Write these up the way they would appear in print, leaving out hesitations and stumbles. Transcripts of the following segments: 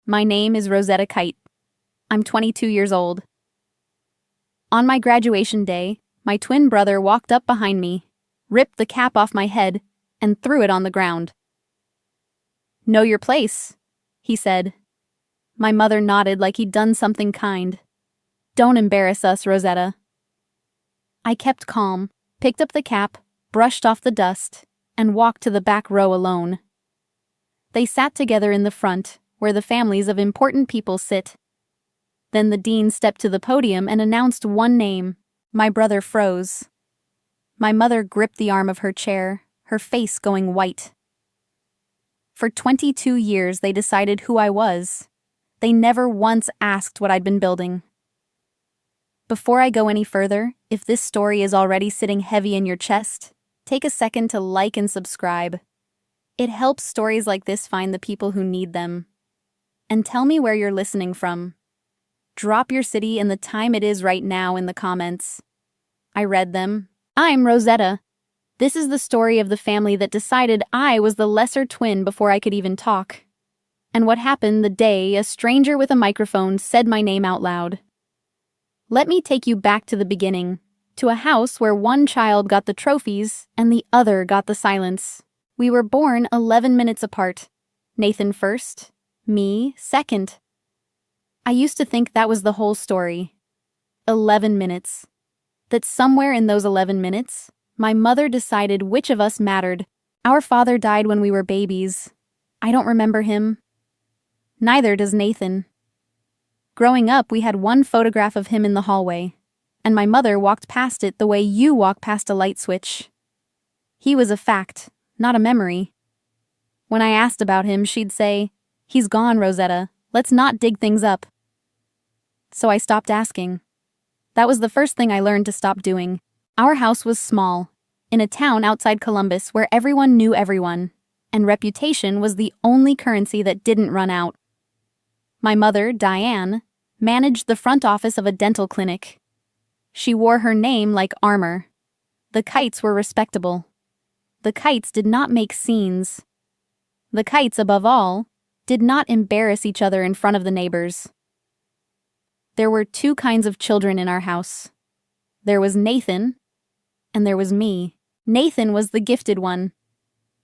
My name is Rosetta Kite. I'm 22 years old. On my graduation day, my twin brother walked up behind me, ripped the cap off my head, and threw it on the ground. "Know your place," he said. My mother nodded like he'd done something kind. "Don't embarrass us, Rosetta." I kept calm, picked up the cap, brushed off the dust, and walked to the back row alone. They sat together in the front, where the families of important people sit. Then the dean stepped to the podium and announced one name. My brother froze. My mother gripped the arm of her chair, her face going white. For 22 years they decided who I was. They never once asked what I'd been building. Before I go any further, if this story is already sitting heavy in your chest, take a second to like and subscribe. It helps stories like this find the people who need them. And tell me where you're listening from. Drop your city and the time it is right now in the comments. I read them. I'm Rosetta. This is the story of the family that decided I was the lesser twin before I could even talk. And what happened the day a stranger with a microphone said my name out loud. Let me take you back to the beginning, to a house where one child got the trophies and the other got the silence. We were born 11 minutes apart. Nathan first, me second. I used to think that was the whole story. 11 minutes. That somewhere in those 11 minutes, my mother decided which of us mattered. Our father died when we were babies. I don't remember him. Neither does Nathan. Growing up, we had one photograph of him in the hallway, and my mother walked past it the way you walk past a light switch. He was a fact, not a memory. When I asked about him, she'd say, "He's gone, Rosetta. Let's not dig things up." So I stopped asking. That was the first thing I learned to stop doing. Our house was small, in a town outside Columbus where everyone knew everyone, and reputation was the only currency that didn't run out. My mother, Diane, managed the front office of a dental clinic. She wore her name like armor. The Kites were respectable. The Kites did not make scenes. The Kites, above all, did not embarrass each other in front of the neighbors. There were two kinds of children in our house. There was Nathan, and there was me. Nathan was the gifted one.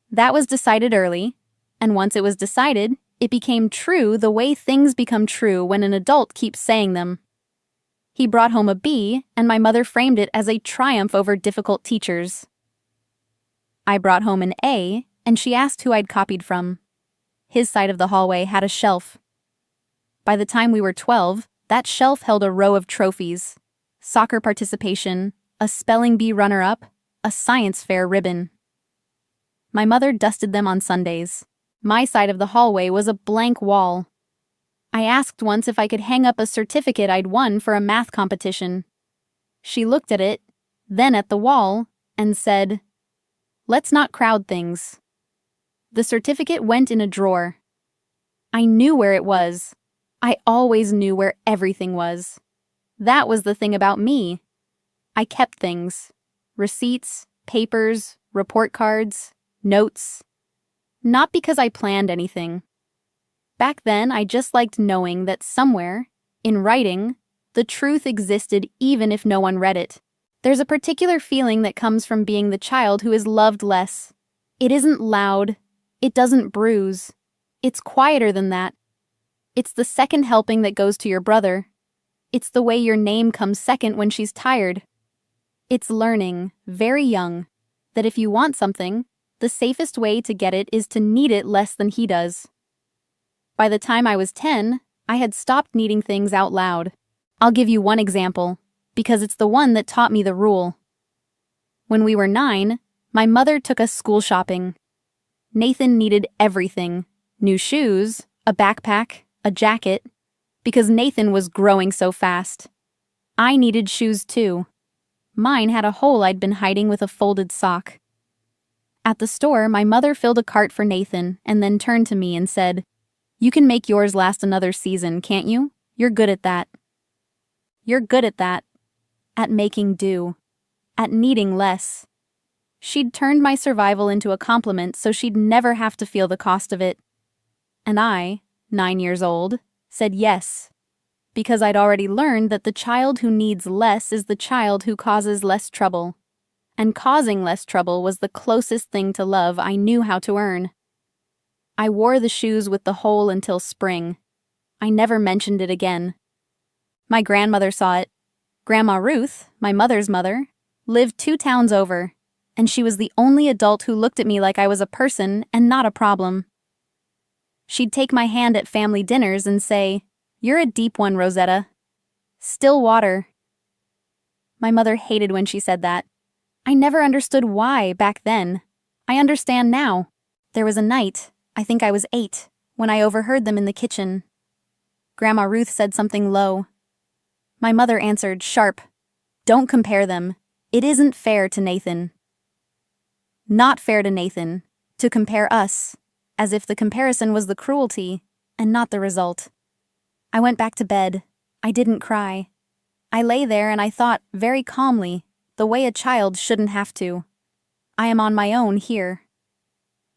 That was decided early, and once it was decided, it became true the way things become true when an adult keeps saying them. He brought home a B, and my mother framed it as a triumph over difficult teachers. I brought home an A, and she asked who I'd copied from. His side of the hallway had a shelf. By the time we were 12, that shelf held a row of trophies: soccer participation, a spelling bee runner-up, a science fair ribbon. My mother dusted them on Sundays. My side of the hallway was a blank wall. I asked once if I could hang up a certificate I'd won for a math competition. She looked at it, then at the wall, and said, "Let's not crowd things." The certificate went in a drawer. I knew where it was. I always knew where everything was. That was the thing about me. I kept things. Receipts, papers, report cards, notes. Not because I planned anything. Back then, I just liked knowing that somewhere, in writing, the truth existed even if no one read it. There's a particular feeling that comes from being the child who is loved less. It isn't loud. It doesn't bruise. It's quieter than that. It's the second helping that goes to your brother. It's the way your name comes second when she's tired. It's learning, very young, that if you want something, the safest way to get it is to need it less than he does. By the time I was 10, I had stopped needing things out loud. I'll give you one example, because it's the one that taught me the rule. When we were 9, my mother took us school shopping. Nathan needed everything: new shoes, a backpack, a jacket, because Nathan was growing so fast. I needed shoes too. Mine had a hole I'd been hiding with a folded sock. At the store, my mother filled a cart for Nathan and then turned to me and said, "You can make yours last another season, can't you? You're good at that." You're good at that. At making do. At needing less. She'd turned my survival into a compliment so she'd never have to feel the cost of it. And I, 9 years old, said yes, because I'd already learned that the child who needs less is the child who causes less trouble. And causing less trouble was the closest thing to love I knew how to earn. I wore the shoes with the hole until spring. I never mentioned it again. My grandmother saw it. Grandma Ruth, my mother's mother, lived 2 towns over, and she was the only adult who looked at me like I was a person and not a problem. She'd take my hand at family dinners and say, "You're a deep one, Rosetta. Still water." My mother hated when she said that. I never understood why back then. I understand now. There was a night, I think I was 8, when I overheard them in the kitchen. Grandma Ruth said something low. My mother answered sharp, "Don't compare them. It isn't fair to Nathan." Not fair to Nathan, to compare us, as if the comparison was the cruelty and not the result. I went back to bed. I didn't cry. I lay there and I thought, very calmly, the way a child shouldn't have to. I am on my own here.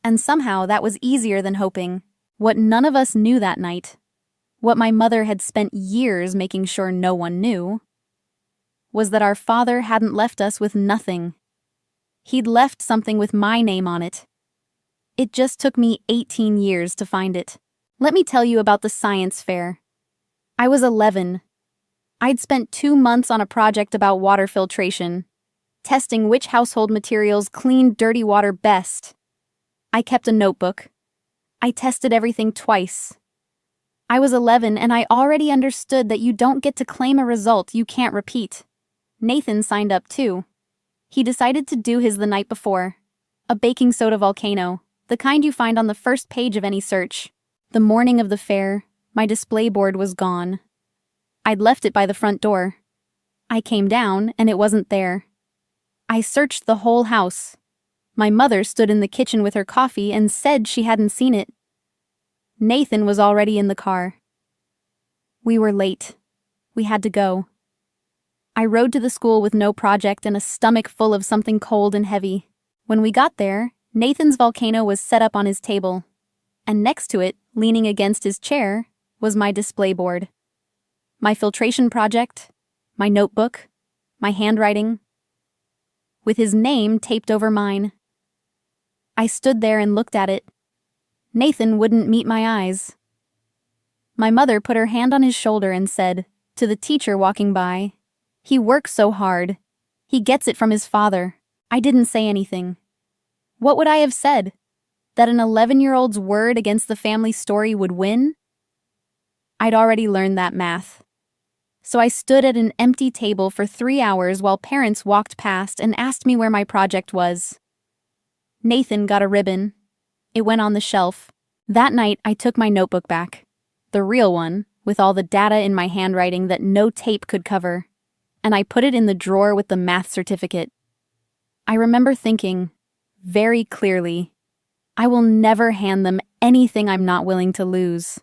And somehow that was easier than hoping. What none of us knew that night, what my mother had spent years making sure no one knew, was that our father hadn't left us with nothing. He'd left something with my name on it. It just took me 18 years to find it. Let me tell you about the science fair. I was 11. I'd spent 2 months on a project about water filtration, testing which household materials cleaned dirty water best. I kept a notebook. I tested everything twice. I was 11 and I already understood that you don't get to claim a result you can't repeat. Nathan signed up too. He decided to do his the night before. A baking soda volcano, the kind you find on the first page of any search. The morning of the fair, my display board was gone. I'd left it by the front door. I came down and it wasn't there. I searched the whole house. My mother stood in the kitchen with her coffee and said she hadn't seen it. Nathan was already in the car. We were late. We had to go. I rode to the school with no project and a stomach full of something cold and heavy. When we got there, Nathan's volcano was set up on his table, and next to it, leaning against his chair, was my display board. My filtration project, my notebook, my handwriting, with his name taped over mine. I stood there and looked at it. Nathan wouldn't meet my eyes. My mother put her hand on his shoulder and said, to the teacher walking by, "He works so hard. He gets it from his father." I didn't say anything. What would I have said? That an 11-year-old's word against the family story would win? I'd already learned that math. So I stood at an empty table for 3 hours while parents walked past and asked me where my project was. Nathan got a ribbon. It went on the shelf. That night, I took my notebook back. The real one, with all the data in my handwriting that no tape could cover. And I put it in the drawer with the math certificate. I remember thinking, very clearly, I will never hand them anything I'm not willing to lose.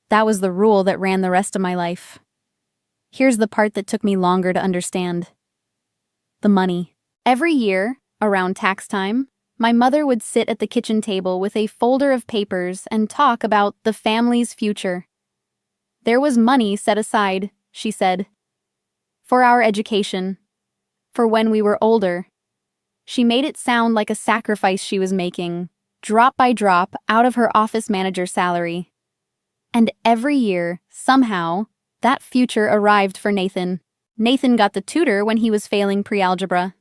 That was the rule that ran the rest of my life. Here's the part that took me longer to understand. The money. Every year, around tax time, my mother would sit at the kitchen table with a folder of papers and talk about the family's future. There was money set aside, she said, for our education, for when we were older. She made it sound like a sacrifice she was making, drop by drop, out of her office manager salary. And every year, somehow, that future arrived for Nathan. Nathan got the tutor when he was failing pre-algebra.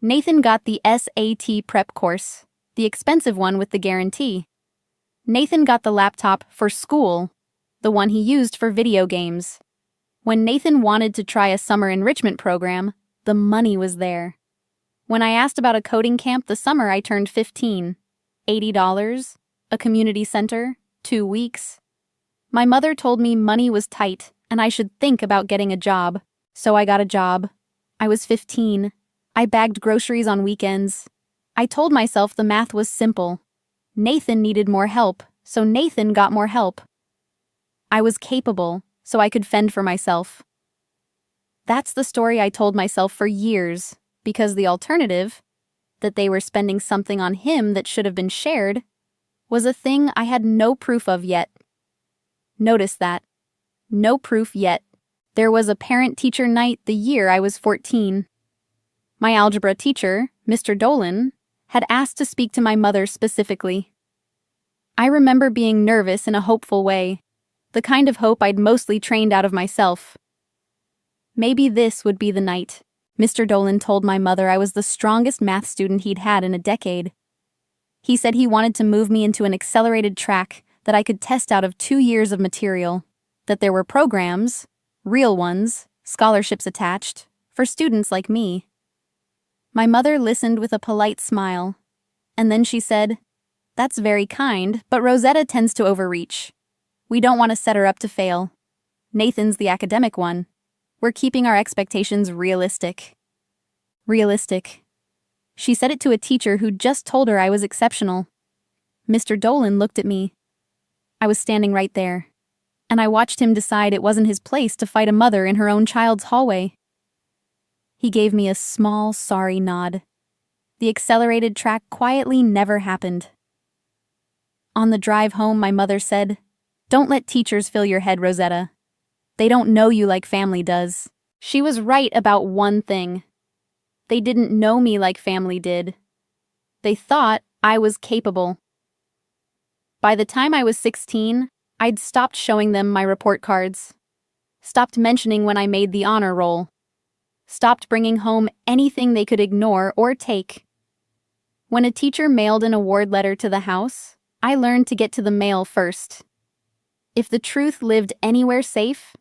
Nathan got the SAT prep course, the expensive one with the guarantee. Nathan got the laptop for school, the one he used for video games. When Nathan wanted to try a summer enrichment program, the money was there. When I asked about a coding camp the summer I turned 15, $80, a community center, 2 weeks. My mother told me money was tight and I should think about getting a job. So I got a job. I was 15. I bagged groceries on weekends. I told myself the math was simple. Nathan needed more help, so Nathan got more help. I was capable, so I could fend for myself. That's the story I told myself for years, because the alternative, that they were spending something on him that should have been shared, was a thing I had no proof of yet. Notice that. No proof yet. There was a parent-teacher night the year I was 14. My algebra teacher, Mr. Dolan, had asked to speak to my mother specifically. I remember being nervous in a hopeful way, the kind of hope I'd mostly trained out of myself. Maybe this would be the night. Mr. Dolan told my mother I was the strongest math student he'd had in a decade. He said he wanted to move me into an accelerated track that I could test out of 2 years of material, that there were programs, real ones, scholarships attached, for students like me. My mother listened with a polite smile, and then she said, "That's very kind, but Rosetta tends to overreach. We don't want to set her up to fail. Nathan's the academic one. We're keeping our expectations realistic." Realistic. She said it to a teacher who just told her I was exceptional. Mr. Dolan looked at me. I was standing right there, and I watched him decide it wasn't his place to fight a mother in her own child's hallway. He gave me a small, sorry nod. The accelerated track quietly never happened. On the drive home, my mother said, "Don't let teachers fill your head, Rosetta. They don't know you like family does." She was right about one thing. They didn't know me like family did. They thought I was capable. By the time I was 16, I'd stopped showing them my report cards, stopped mentioning when I made the honor roll, stopped bringing home anything they could ignore or take. When a teacher mailed an award letter to the house, I learned to get to the mail first. If the truth lived anywhere safe,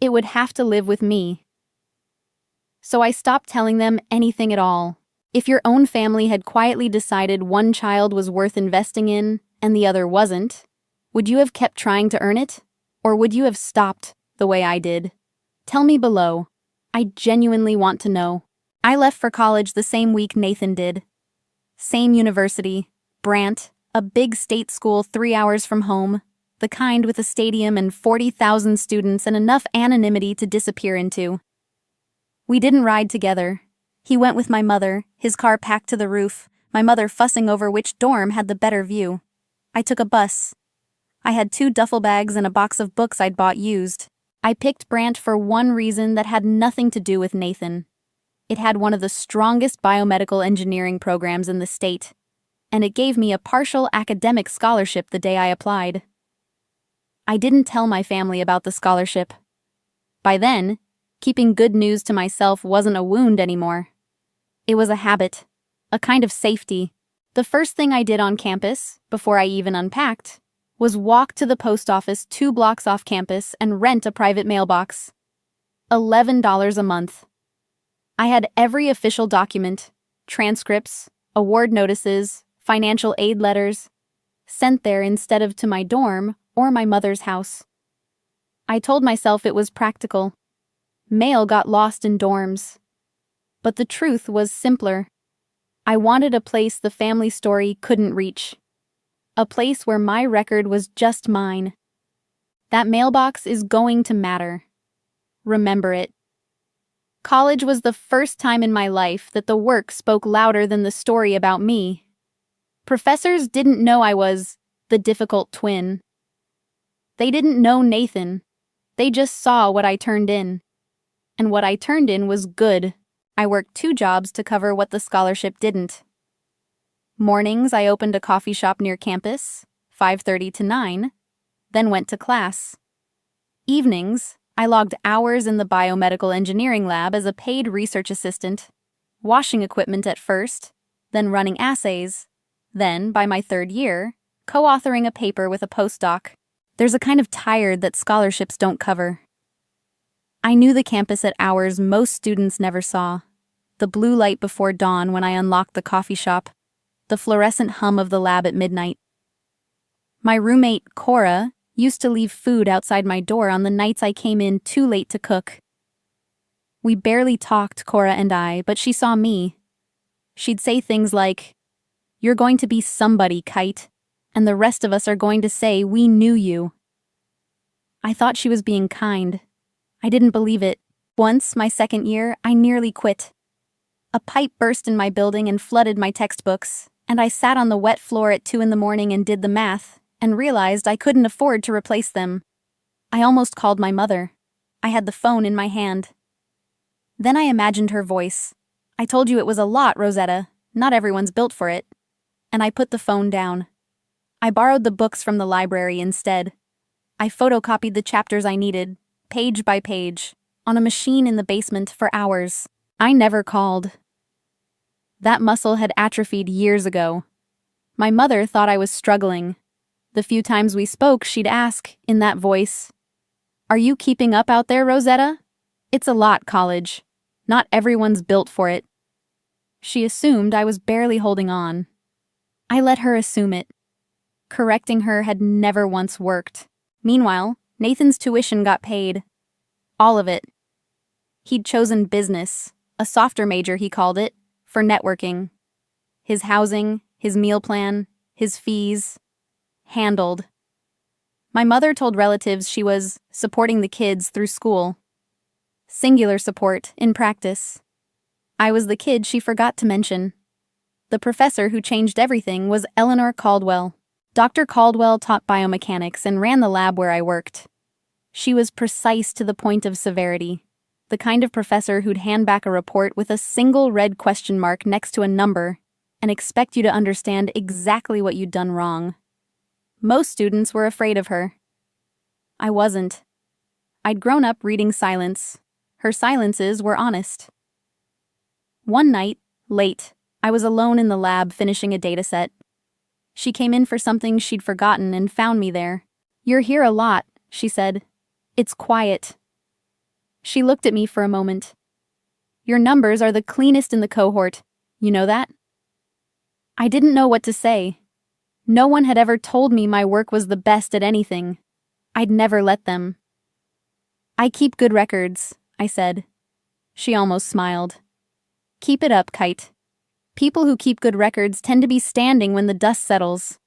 it would have to live with me. So I stopped telling them anything at all. If your own family had quietly decided one child was worth investing in and the other wasn't, would you have kept trying to earn it? Or would you have stopped the way I did? Tell me below. I genuinely want to know. I left for college the same week Nathan did. Same university, Brant, a big state school 3 hours from home, the kind with a stadium and 40,000 students and enough anonymity to disappear into. We didn't ride together. He went with my mother, his car packed to the roof, my mother fussing over which dorm had the better view. I took a bus. I had 2 duffel bags and a box of books I'd bought used. I picked Brant for one reason that had nothing to do with Nathan. It had one of the strongest biomedical engineering programs in the state, and it gave me a partial academic scholarship the day I applied. I didn't tell my family about the scholarship. By then, keeping good news to myself wasn't a wound anymore. It was a habit, a kind of safety. The first thing I did on campus, before I even unpacked, was walk to the post office 2 blocks off campus and rent a private mailbox. $11 a month. I had every official document, transcripts, award notices, financial aid letters, sent there instead of to my dorm or my mother's house. I told myself it was practical. Mail got lost in dorms. But the truth was simpler. I wanted a place the family story couldn't reach. A place where my record was just mine. That mailbox is going to matter. Remember it. College was the first time in my life that the work spoke louder than the story about me. Professors didn't know I was the difficult twin. They didn't know Nathan. They just saw what I turned in. And what I turned in was good. I worked 2 jobs to cover what the scholarship didn't. Mornings, I opened a coffee shop near campus, 5:30 to 9, then went to class. Evenings, I logged hours in the biomedical engineering lab as a paid research assistant, washing equipment at first, then running assays, then, by my 3rd year, co-authoring a paper with a postdoc. There's a kind of tired that scholarships don't cover. I knew the campus at hours most students never saw. The blue light before dawn when I unlocked the coffee shop, the fluorescent hum of the lab at midnight. My roommate, Cora, used to leave food outside my door on the nights I came in too late to cook. We barely talked, Cora and I, but she saw me. She'd say things like, "You're going to be somebody, Kite, and the rest of us are going to say we knew you." I thought she was being kind. I didn't believe it. Once, my 2nd year, I nearly quit. A pipe burst in my building and flooded my textbooks, and I sat on the wet floor at 2 in the morning and did the math, and realized I couldn't afford to replace them. I almost called my mother. I had the phone in my hand. Then I imagined her voice. I told you it was a lot, Rosetta. Not everyone's built for it. And I put the phone down. I borrowed the books from the library instead. I photocopied the chapters I needed, page by page, on a machine in the basement for hours. I never called. That muscle had atrophied years ago. My mother thought I was struggling. The few times we spoke, she'd ask, in that voice, "Are you keeping up out there, Rosetta? It's a lot, college. Not everyone's built for it." She assumed I was barely holding on. I let her assume it. Correcting her had never once worked. Meanwhile, Nathan's tuition got paid. All of it. He'd chosen business, a softer major he called it, for networking. His housing, his meal plan, his fees. Handled. My mother told relatives she was supporting the kids through school. Singular support, in practice. I was the kid she forgot to mention. The professor who changed everything was Eleanor Caldwell. Dr. Caldwell taught biomechanics and ran the lab where I worked. She was precise to the point of severity, the kind of professor who'd hand back a report with a single red question mark next to a number and expect you to understand exactly what you'd done wrong. Most students were afraid of her. I wasn't. I'd grown up reading silence. Her silences were honest. One night, late, I was alone in the lab finishing a dataset. She came in for something she'd forgotten and found me there. "You're here a lot," she said. "It's quiet." She looked at me for a moment. "Your numbers are the cleanest in the cohort. You know that?" I didn't know what to say. No one had ever told me my work was the best at anything. I'd never let them. "I keep good records," I said. She almost smiled. "Keep it up, Kite. People who keep good records tend to be standing when the dust settles."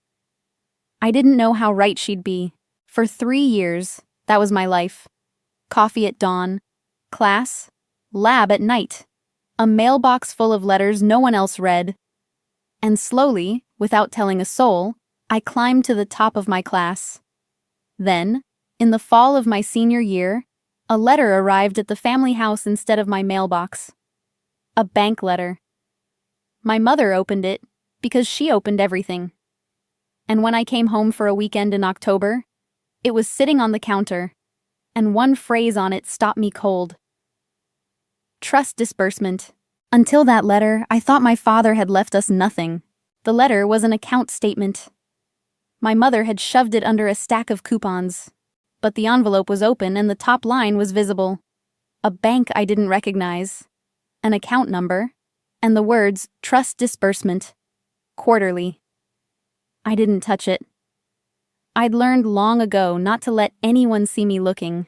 I didn't know how right she'd be. For 3 years, that was my life. Coffee at dawn, class, lab at night, a mailbox full of letters no one else read. And slowly, without telling a soul, I climbed to the top of my class. Then, in the fall of my senior year, a letter arrived at the family house instead of my mailbox. A bank letter. My mother opened it because she opened everything. And when I came home for a weekend in October, it was sitting on the counter, and one phrase on it stopped me cold. Trust disbursement. Until that letter, I thought my father had left us nothing. The letter was an account statement. My mother had shoved it under a stack of coupons, but the envelope was open and the top line was visible. A bank I didn't recognize, an account number, and the words, "Trust disbursement. Quarterly." I didn't touch it. I'd learned long ago not to let anyone see me looking,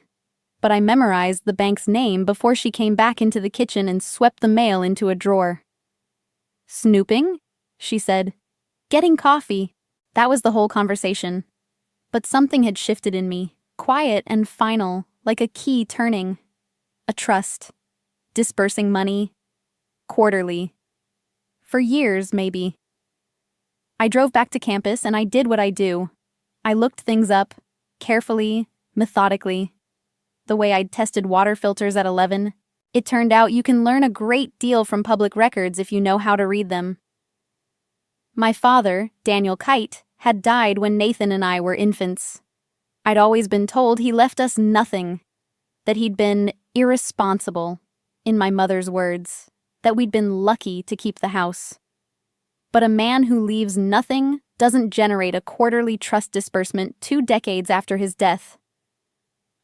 but I memorized the bank's name before she came back into the kitchen and swept the mail into a drawer. "Snooping?" she said. "Getting coffee." That was the whole conversation. But something had shifted in me, quiet and final, like a key turning. A trust. Disbursing money. Quarterly. For years, maybe. I drove back to campus and I did what I do. I looked things up, carefully, methodically. The way I'd tested water filters at 11, it turned out you can learn a great deal from public records if you know how to read them. My father, Daniel Kite, had died when Nathan and I were infants. I'd always been told he left us nothing, that he'd been irresponsible, in my mother's words, that we'd been lucky to keep the house. But a man who leaves nothing doesn't generate a quarterly trust disbursement 2 decades after his death.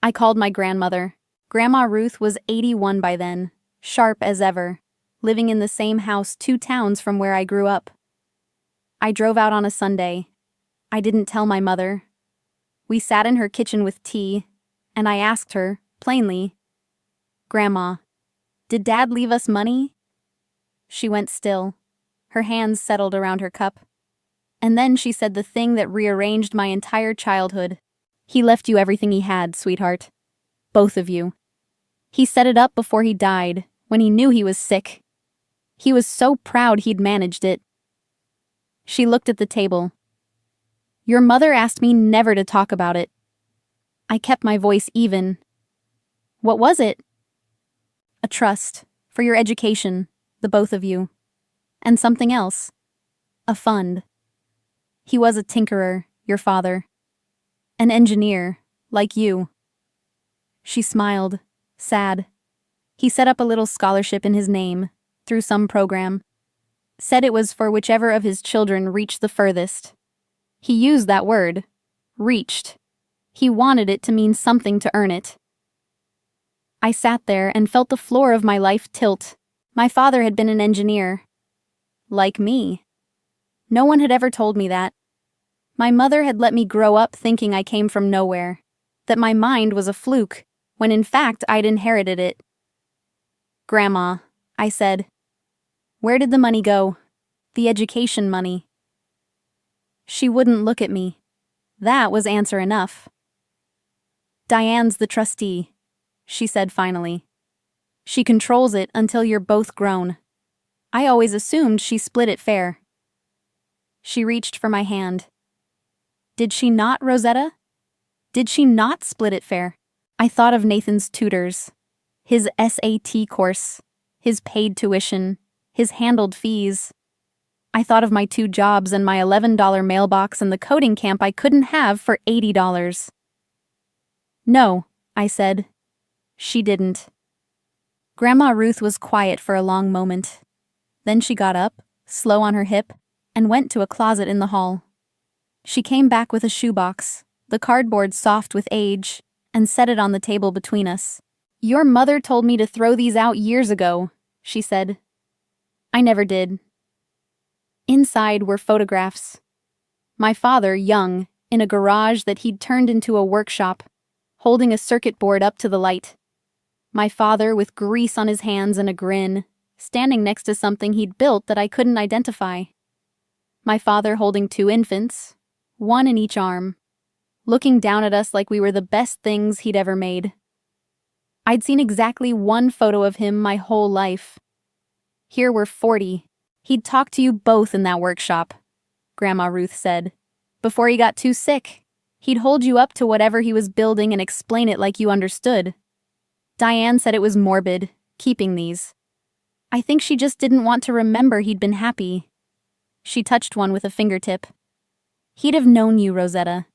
I called my grandmother. Grandma Ruth was 81 by then, sharp as ever, living in the same house 2 towns from where I grew up. I drove out on a Sunday. I didn't tell my mother. We sat in her kitchen with tea, and I asked her, plainly, "Grandma, did Dad leave us money?" She went still. Her hands settled around her cup. And then she said the thing that rearranged my entire childhood. "He left you everything he had, sweetheart. Both of you. He set it up before he died, when he knew he was sick. He was so proud he'd managed it." She looked at the table. "Your mother asked me never to talk about it." I kept my voice even. What was it? A trust. For your education, the both of you. And something else. A fund. He was a tinkerer, your father. An engineer, like you. She smiled, sad. He set up a little scholarship in his name, through some program. Said it was for whichever of his children reached the furthest. He used that word. Reached. He wanted it to mean something to earn it. I sat there and felt the floor of my life tilt. My father had been an engineer. Like me. No one had ever told me that. My mother had let me grow up thinking I came from nowhere, that my mind was a fluke, when in fact I'd inherited it. Grandma, I said. Where did the money go? The education money. She wouldn't look at me. That was answer enough. Diane's the trustee, she said finally. She controls it until you're both grown. I always assumed she split it fair. She reached for my hand. Did she not, Rosetta? Did she not split it fair? I thought of Nathan's tutors, his SAT course, his paid tuition, his handled fees. I thought of my 2 jobs and my $11 mailbox and the coding camp I couldn't have for $80. No, I said. She didn't. Grandma Ruth was quiet for a long moment. Then she got up, slow on her hip, and went to a closet in the hall. She came back with a shoebox, the cardboard soft with age, and set it on the table between us. Your mother told me to throw these out years ago, she said. I never did. Inside were photographs. My father, young, in a garage that he'd turned into a workshop, holding a circuit board up to the light. My father, with grease on his hands and a grin, standing next to something he'd built that I couldn't identify. My father holding 2 infants, one in each arm, looking down at us like we were the best things he'd ever made. I'd seen exactly 1 photo of him my whole life. Here were 40. He'd talk to you both in that workshop, Grandma Ruth said. Before he got too sick, he'd hold you up to whatever he was building and explain it like you understood. Diane said it was morbid, keeping these. I think she just didn't want to remember he'd been happy. She touched one with a fingertip. He'd have known you, Rosetta.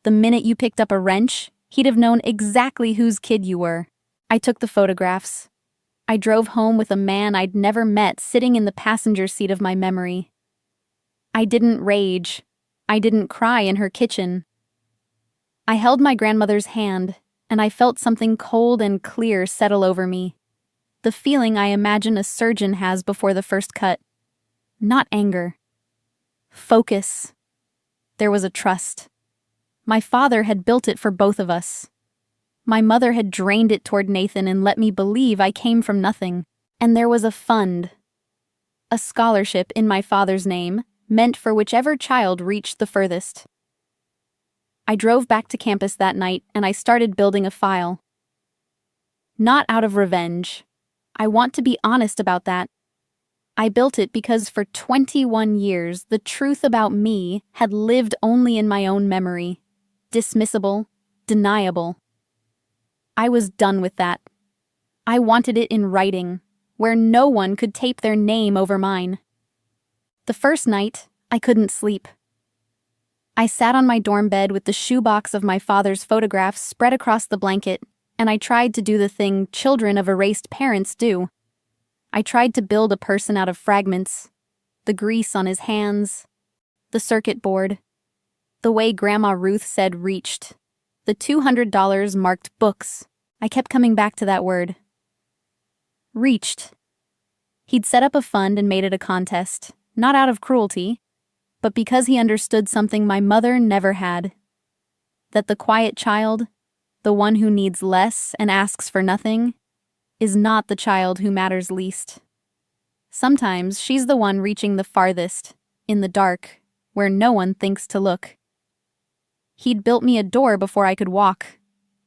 The minute you picked up a wrench, he'd have known exactly whose kid you were. I took the photographs. I drove home with a man I'd never met sitting in the passenger seat of my memory. I didn't rage. I didn't cry in her kitchen. I held my grandmother's hand, and I felt something cold and clear settle over me. The feeling I imagine a surgeon has before the first cut. Not anger. Focus. There was a trust. My father had built it for both of us. My mother had drained it toward Nathan and let me believe I came from nothing. And there was a fund. A scholarship in my father's name, meant for whichever child reached the furthest. I drove back to campus that night and I started building a file. Not out of revenge. I want to be honest about that. I built it because for 21 years, the truth about me had lived only in my own memory. Dismissible, deniable. I was done with that. I wanted it in writing, where no one could tape their name over mine. The first night, I couldn't sleep. I sat on my dorm bed with the shoebox of my father's photographs spread across the blanket, and I tried to do the thing children of erased parents do. I tried to build a person out of fragments, the grease on his hands, the circuit board, the way Grandma Ruth said reached. The $200 marked books. I kept coming back to that word. Reached. He'd set up a fund and made it a contest, not out of cruelty, but because he understood something my mother never had. That the quiet child, the one who needs less and asks for nothing, is not the child who matters least. Sometimes she's the one reaching the farthest, in the dark, where no one thinks to look. He'd built me a door before I could walk,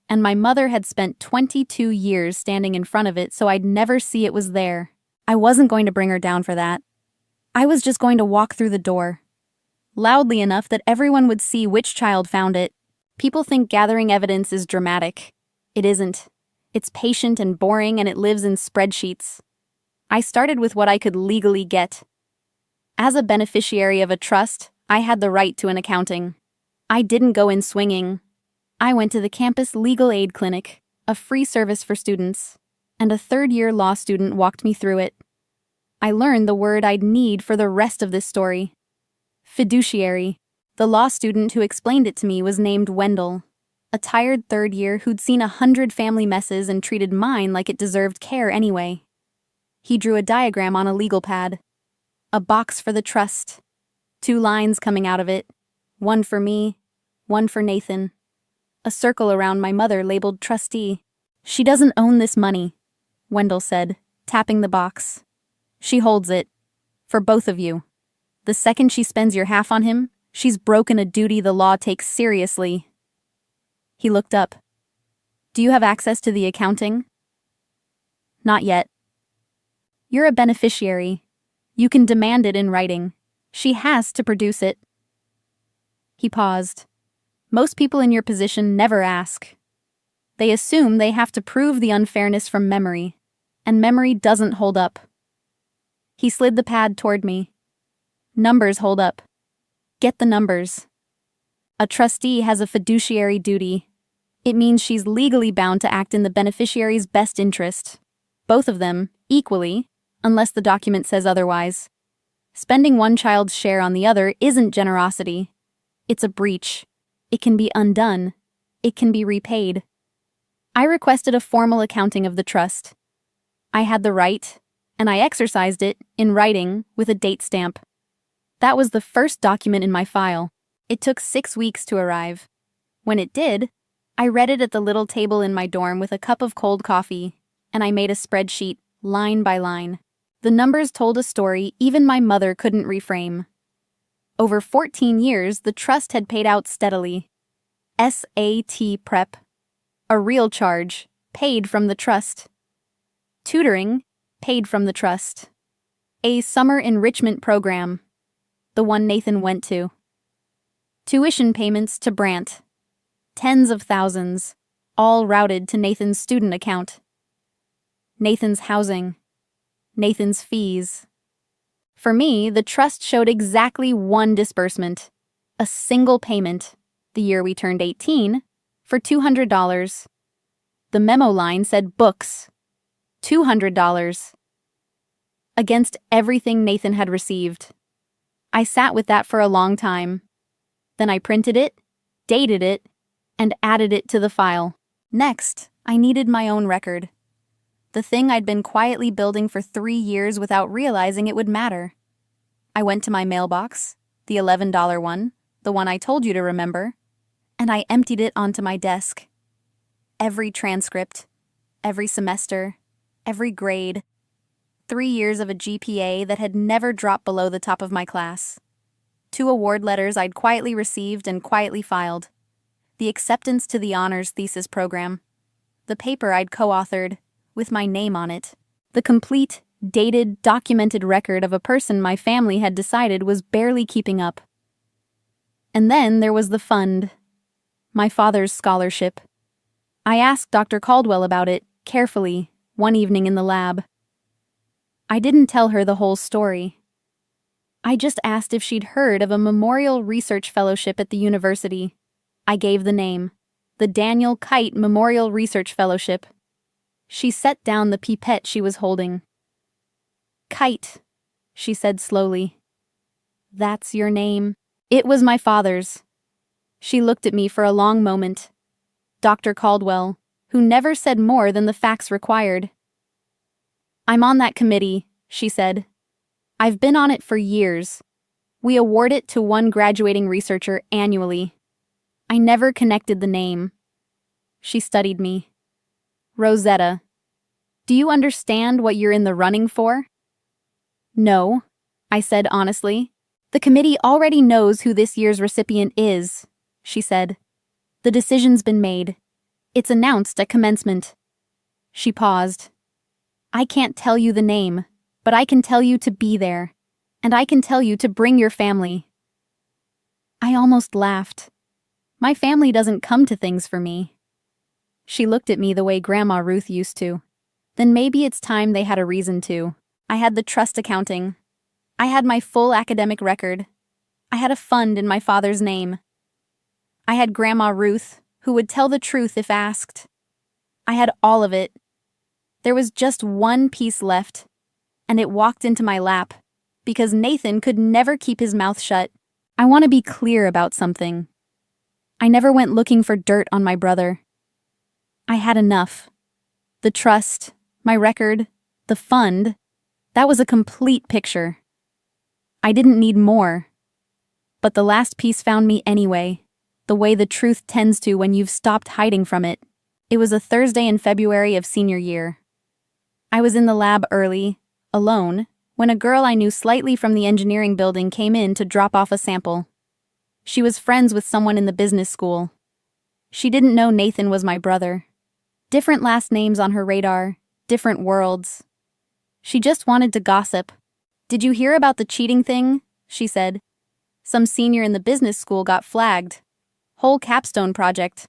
and my mother had spent 22 years standing in front of it so I'd never see it was there. I wasn't going to bring her down for that. I was just going to walk through the door, loudly enough that everyone would see which child found it. People think gathering evidence is dramatic. It isn't. It's patient and boring, and it lives in spreadsheets. I started with what I could legally get. As a beneficiary of a trust, I had the right to an accounting. I didn't go in swinging. I went to the campus legal aid clinic, a free service for students, and a third-year law student walked me through it. I learned the word I'd need for the rest of this story. Fiduciary. The law student who explained it to me was named Wendell, a tired third year who'd seen 100 family messes and treated mine like it deserved care anyway. He drew a diagram on a legal pad. A box for the trust. 2 lines coming out of it. One for me, one for Nathan. A circle around my mother labeled trustee. She doesn't own this money, Wendell said, tapping the box. She holds it. For both of you. The second she spends your half on him, she's broken a duty the law takes seriously. He looked up. Do you have access to the accounting? Not yet. You're a beneficiary. You can demand it in writing. She has to produce it. He paused. Most people in your position never ask. They assume they have to prove the unfairness from memory, and memory doesn't hold up. He slid the pad toward me. Numbers hold up. Get the numbers. A trustee has a fiduciary duty. It means she's legally bound to act in the beneficiary's best interest. Both of them, equally, unless the document says otherwise. Spending one child's share on the other isn't generosity. It's a breach. It can be undone. It can be repaid. I requested a formal accounting of the trust. I had the right, and I exercised it, in writing, with a date stamp. That was the first document in my file. It took 6 weeks to arrive. When it did, I read it at the little table in my dorm with a cup of cold coffee, and I made a spreadsheet, line by line. The numbers told a story even my mother couldn't reframe. Over 14 years, the trust had paid out steadily. SAT prep. A real charge, paid from the trust. Tutoring, paid from the trust. A summer enrichment program. The one Nathan went to. Tuition payments to Brant. Tens of thousands, all routed to Nathan's student account. Nathan's housing. Nathan's fees. For me, the trust showed exactly one disbursement, a single payment, the year we turned 18, for $200. The memo line said books, $200. Against everything Nathan had received. I sat with that for a long time. Then I printed it, dated it, and added it to the file. Next, I needed my own record. The thing I'd been quietly building for 3 years without realizing it would matter. I went to my mailbox, the $11 one, the one I told you to remember, and I emptied it onto my desk. Every transcript, every semester, every grade. 3 years of a GPA that had never dropped below the top of my class. 2 award letters I'd quietly received and quietly filed. The acceptance to the honors thesis program. The paper I'd co-authored, with my name on it. The complete, dated, documented record of a person my family had decided was barely keeping up. And then there was the fund. My father's scholarship. I asked Dr. Caldwell about it, carefully, one evening in the lab. I didn't tell her the whole story. I just asked if she'd heard of a Memorial Research Fellowship at the university. I gave the name, the Daniel Kite Memorial Research Fellowship. She set down the pipette she was holding. Kite, she said slowly. That's your name. It was my father's. She looked at me for a long moment. Dr. Caldwell, who never said more than the facts required. I'm on that committee, she said. I've been on it for years. We award it to one graduating researcher annually. I never connected the name. She studied me. Rosetta. Do you understand what you're in the running for? No, I said honestly. The committee already knows who this year's recipient is, she said. The decision's been made. It's announced at commencement. She paused. I can't tell you the name, but I can tell you to be there, and I can tell you to bring your family. I almost laughed. My family doesn't come to things for me. She looked at me the way Grandma Ruth used to. Then maybe it's time they had a reason to. I had the trust accounting. I had my full academic record. I had a fund in my father's name. I had Grandma Ruth, who would tell the truth if asked. I had all of it. There was just one piece left, and it walked into my lap, because Nathan could never keep his mouth shut. I want to be clear about something. I never went looking for dirt on my brother. I had enough. The trust, my record, the fund, that was a complete picture. I didn't need more. But the last piece found me anyway, the way the truth tends to when you've stopped hiding from it. It was a Thursday in February of senior year. I was in the lab early, alone, when a girl I knew slightly from the engineering building came in to drop off a sample. She was friends with someone in the business school. She didn't know Nathan was my brother. Different last names on her radar, different worlds. She just wanted to gossip. "Did you hear about the cheating thing?" she said. "Some senior in the business school got flagged. Whole capstone project.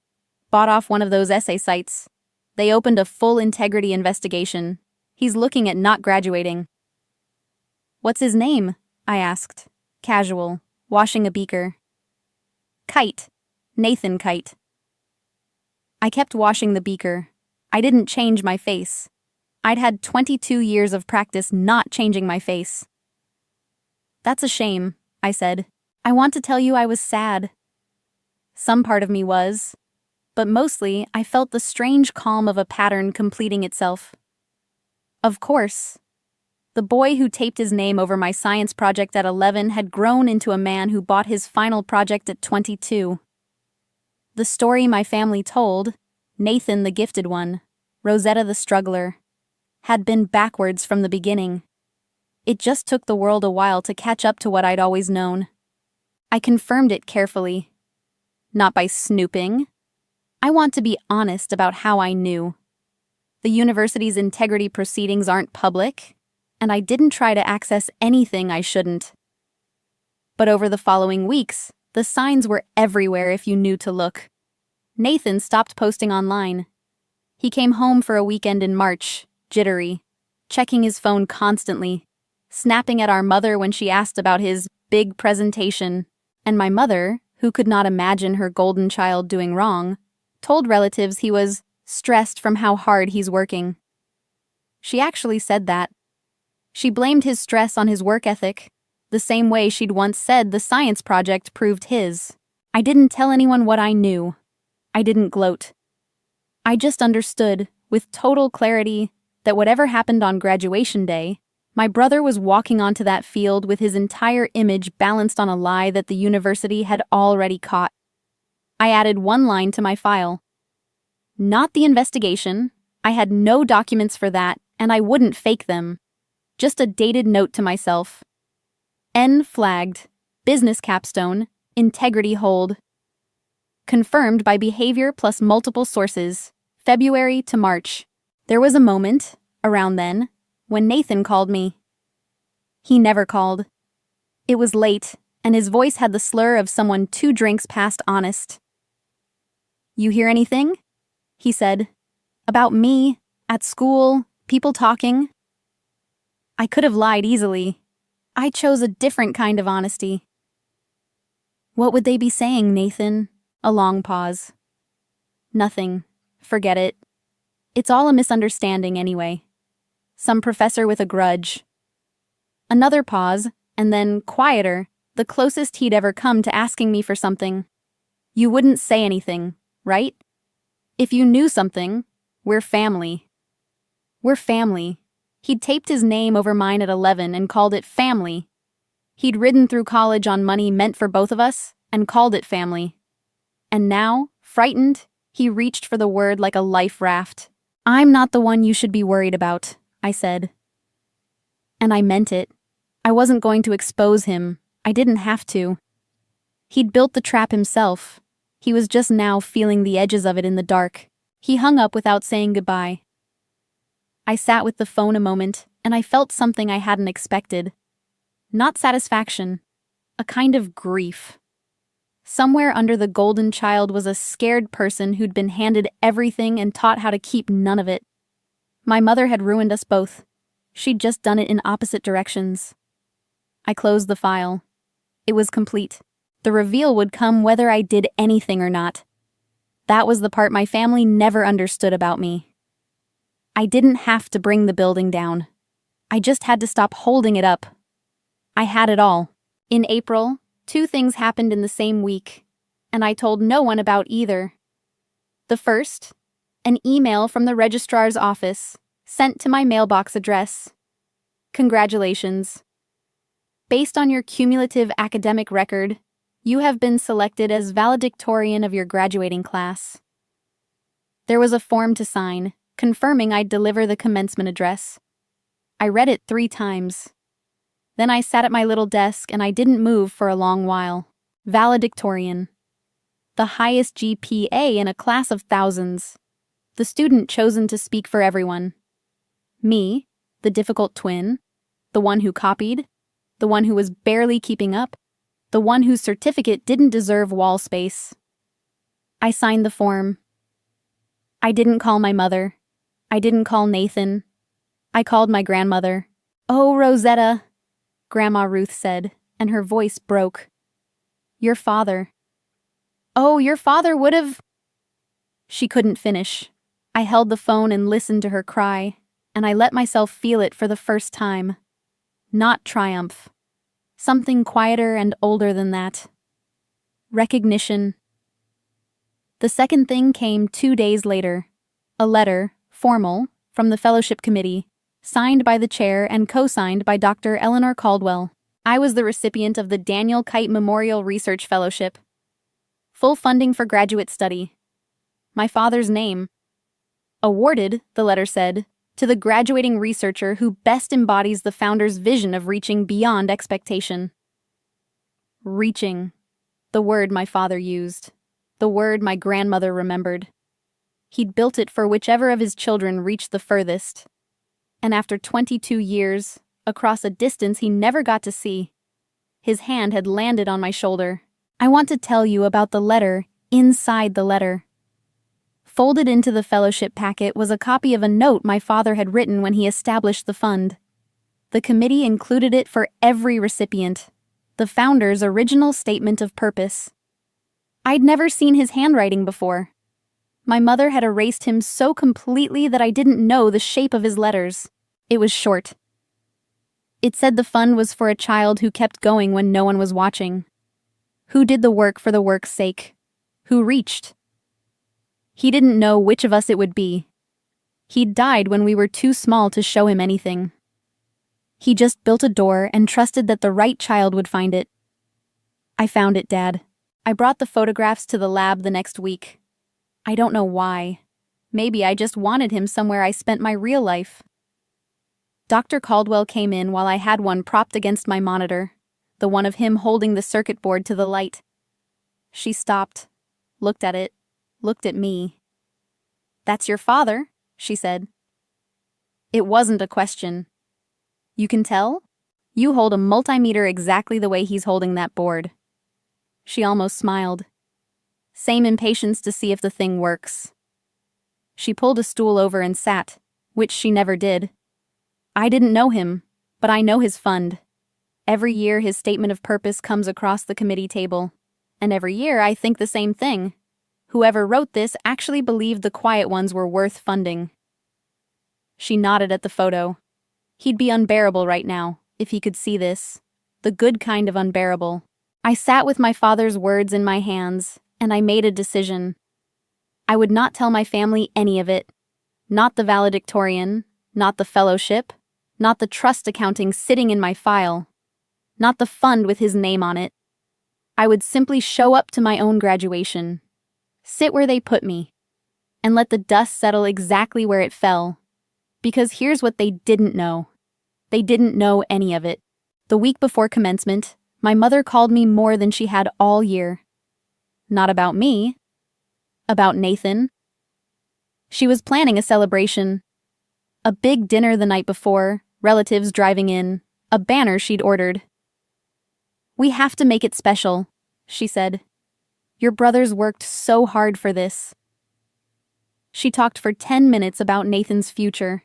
Bought off one of those essay sites. They opened a full integrity investigation. He's looking at not graduating." "What's his name?" I asked. Casual, washing a beaker. "Kite. Nathan Kite." I kept washing the beaker. I didn't change my face. I'd had 22 years of practice not changing my face. "That's a shame," I said. "I want to tell you I was sad." Some part of me was, but mostly I felt the strange calm of a pattern completing itself. Of course. The boy who taped his name over my science project at 11 had grown into a man who bought his final project at 22. The story my family told, Nathan the gifted one, Rosetta the struggler, had been backwards from the beginning. It just took the world a while to catch up to what I'd always known. I confirmed it carefully. Not by snooping. I want to be honest about how I knew. The university's integrity proceedings aren't public, and I didn't try to access anything I shouldn't. But over the following weeks, the signs were everywhere if you knew to look. Nathan stopped posting online. He came home for a weekend in March, jittery, checking his phone constantly, snapping at our mother when she asked about his big presentation, and my mother, who could not imagine her golden child doing wrong, told relatives he was stressed from how hard he's working. She actually said that. She blamed his stress on his work ethic, the same way she'd once said the science project proved his. I didn't tell anyone what I knew. I didn't gloat. I just understood, with total clarity, that whatever happened on graduation day, my brother was walking onto that field with his entire image balanced on a lie that the university had already caught. I added one line to my file. Not the investigation. I had no documents for that, and I wouldn't fake them. Just a dated note to myself. N flagged. Business capstone. Integrity hold. Confirmed by behavior plus multiple sources. February to March. There was a moment, around then, when Nathan called me. He never called. It was late, and his voice had the slur of someone 2 drinks past honest. "You hear anything?" he said. "About me, at school, people talking?" I could have lied easily. I chose a different kind of honesty. "What would they be saying, Nathan?" A long pause. "Nothing. Forget it. It's all a misunderstanding anyway. Some professor with a grudge." Another pause, and then, quieter, the closest he'd ever come to asking me for something. "You wouldn't say anything, right? If you knew something, we're family." We're family. He'd taped his name over mine at 11 and called it family. He'd ridden through college on money meant for both of us and called it family. And now, frightened, he reached for the word like a life raft. "I'm not the one you should be worried about," I said. And I meant it. I wasn't going to expose him. I didn't have to. He'd built the trap himself. He was just now feeling the edges of it in the dark. He hung up without saying goodbye. I sat with the phone a moment, and I felt something I hadn't expected. Not satisfaction. A kind of grief. Somewhere under the golden child was a scared person who'd been handed everything and taught how to keep none of it. My mother had ruined us both. She'd just done it in opposite directions. I closed the file. It was complete. The reveal would come whether I did anything or not. That was the part my family never understood about me. I didn't have to bring the building down. I just had to stop holding it up. I had it all. In April, 2 things happened in the same week, and I told no one about either. The first, an email from the registrar's office, sent to my mailbox address. Congratulations. Based on your cumulative academic record, you have been selected as valedictorian of your graduating class. There was a form to sign, confirming I'd deliver the commencement address. I read it 3 times. Then I sat at my little desk and I didn't move for a long while. Valedictorian. The highest GPA in a class of thousands. The student chosen to speak for everyone. Me, the difficult twin, the one who copied, the one who was barely keeping up, the one whose certificate didn't deserve wall space. I signed the form. I didn't call my mother. I didn't call Nathan. I called my grandmother. "Oh, Rosetta," Grandma Ruth said, and her voice broke. "Your father." "Oh, your father would have—" She couldn't finish. I held the phone and listened to her cry, and I let myself feel it for the first time. Not triumph. Something quieter and older than that. Recognition. The second thing came 2 days later. A letter, formal, from the fellowship committee, signed by the chair and co-signed by Dr. Eleanor Caldwell. I was the recipient of the Daniel Kite Memorial Research Fellowship. Full funding for graduate study. My father's name. Awarded, the letter said, to the graduating researcher who best embodies the founder's vision of reaching beyond expectation. Reaching. The word my father used. The word my grandmother remembered. He'd built it for whichever of his children reached the furthest. And after 22 years, across a distance he never got to see, his hand had landed on my shoulder. I want to tell you about the letter inside the letter. Folded into the fellowship packet was a copy of a note my father had written when he established the fund. The committee included it for every recipient, the founder's original statement of purpose. I'd never seen his handwriting before. My mother had erased him so completely that I didn't know the shape of his letters. It was short. It said the fund was for a child who kept going when no one was watching. Who did the work for the work's sake? Who reached? He didn't know which of us it would be. He'd died when we were too small to show him anything. He just built a door and trusted that the right child would find it. I found it, Dad. I brought the photographs to the lab the next week. I don't know why. Maybe I just wanted him somewhere I spent my real life. Dr. Caldwell came in while I had one propped against my monitor, the one of him holding the circuit board to the light. She stopped, looked at it, looked at me. "That's your father," she said. It wasn't a question. "You can tell? You hold a multimeter exactly the way he's holding that board." She almost smiled. Same impatience to see if the thing works. She pulled a stool over and sat, which she never did. I didn't know him, but I know his fund. Every year his statement of purpose comes across the committee table, and every year I think the same thing. Whoever wrote this actually believed the quiet ones were worth funding. She nodded at the photo. He'd be unbearable right now, if he could see this. The good kind of unbearable. I sat with my father's words in my hands, and I made a decision. I would not tell my family any of it. Not the valedictorian, not the fellowship, not the trust accounting sitting in my file, not the fund with his name on it. I would simply show up to my own graduation, sit where they put me, and let the dust settle exactly where it fell. Because here's what they didn't know. They didn't know any of it. The week before commencement, my mother called me more than she had all year. Not about me. About Nathan. She was planning a celebration. A big dinner the night before, relatives driving in, a banner she'd ordered. "We have to make it special," she said. Your brothers worked so hard for this." She talked for 10 minutes about Nathan's future,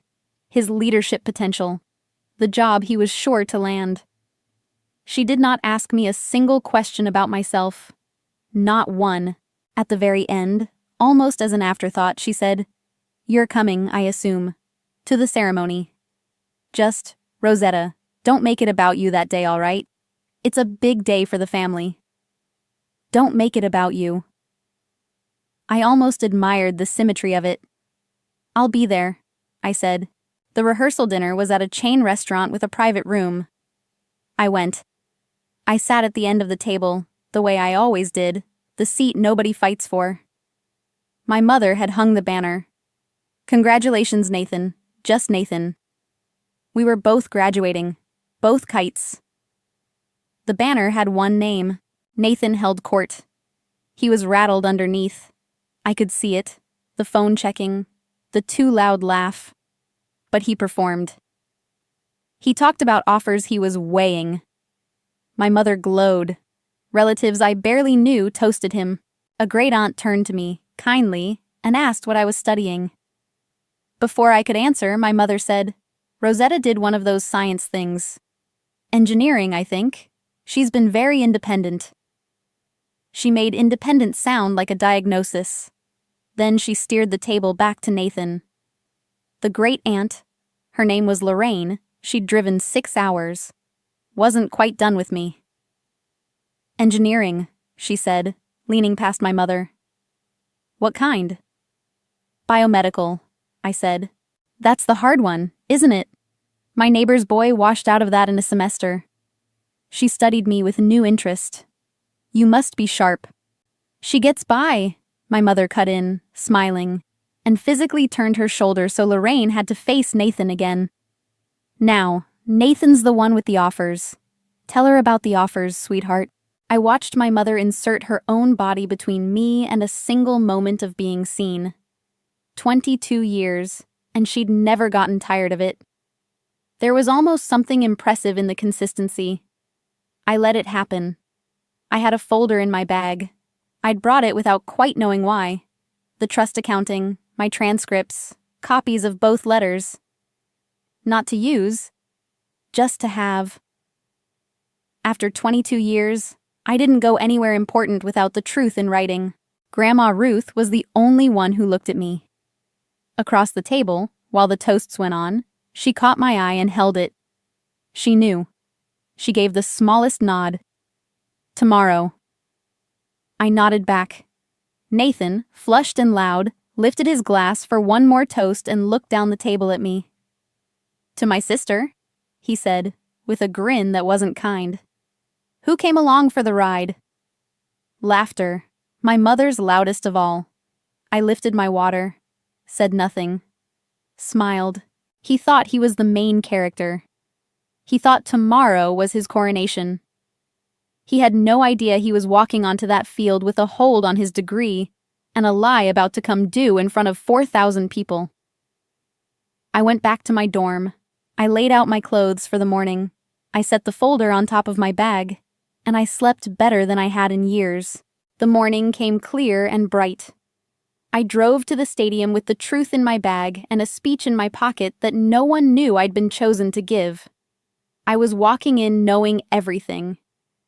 his leadership potential, the job he was sure to land. She did not ask me a single question about myself. Not one. At the very end, almost as an afterthought, she said, "You're coming, I assume, to the ceremony. Just, Rosetta, don't make it about you that day, all right? It's a big day for the family. Don't make it about you." I almost admired the symmetry of it. "I'll be there," I said. The rehearsal dinner was at a chain restaurant with a private room. I went. I sat at the end of the table, the way I always did, the seat nobody fights for. My mother had hung the banner. "Congratulations, Nathan. Just Nathan." We were both graduating, both kites. The banner had one name. Nathan held court. He was rattled underneath. I could see it, the phone checking, the too loud laugh. But he performed. He talked about offers he was weighing. My mother glowed. Relatives I barely knew toasted him. A great-aunt turned to me, kindly, and asked what I was studying. Before I could answer, my mother said, "Rosetta did one of those science things. Engineering, I think. She's been very independent." She made independent sound like a diagnosis. Then she steered the table back to Nathan. The great-aunt, her name was Lorraine, she'd driven 6 hours, wasn't quite done with me. "Engineering," she said, leaning past my mother. "What kind?" "Biomedical," I said. "That's the hard one, isn't it? My neighbor's boy washed out of that in a semester." She studied me with new interest. "You must be sharp." "She gets by," my mother cut in, smiling, and physically turned her shoulder so Lorraine had to face Nathan again. "Now, Nathan's the one with the offers. Tell her about the offers, sweetheart." I watched my mother insert her own body between me and a single moment of being seen. 22 years, and she'd never gotten tired of it. There was almost something impressive in the consistency. I let it happen. I had a folder in my bag. I'd brought it without quite knowing why. The trust accounting, my transcripts, copies of both letters. Not to use, just to have. After 22 years, I didn't go anywhere important without the truth in writing. Grandma Ruth was the only one who looked at me. Across the table, while the toasts went on, she caught my eye and held it. She knew. She gave the smallest nod. "Tomorrow." I nodded back. Nathan, flushed and loud, lifted his glass for one more toast and looked down the table at me. "To my sister," he said, with a grin that wasn't kind. "Who came along for the ride?" Laughter, my mother's loudest of all. I lifted my water, said nothing, smiled. He thought he was the main character. He thought tomorrow was his coronation. He had no idea he was walking onto that field with a hold on his degree and a lie about to come due in front of 4,000 people. I went back to my dorm. I laid out my clothes for the morning. I set the folder on top of my bag, and I slept better than I had in years. The morning came clear and bright. I drove to the stadium with the truth in my bag and a speech in my pocket that no one knew I'd been chosen to give. I was walking in knowing everything,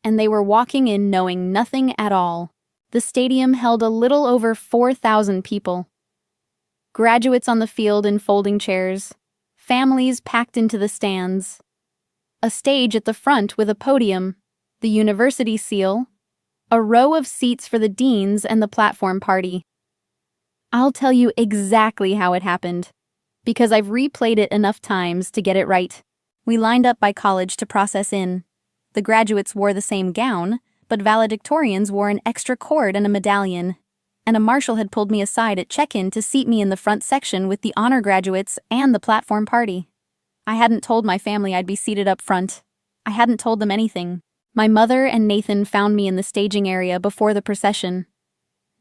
and they were walking in knowing nothing at all. The stadium held a little over 4,000 people. Graduates on the field in folding chairs, families packed into the stands, a stage at the front with a podium, the university seal, a row of seats for the deans and the platform party. I'll tell you exactly how it happened, because I've replayed it enough times to get it right. We lined up by college to process in. The graduates wore the same gown, but valedictorians wore an extra cord and a medallion, and a marshal had pulled me aside at check-in to seat me in the front section with the honor graduates and the platform party. I hadn't told my family I'd be seated up front. I hadn't told them anything. My mother and Nathan found me in the staging area before the procession.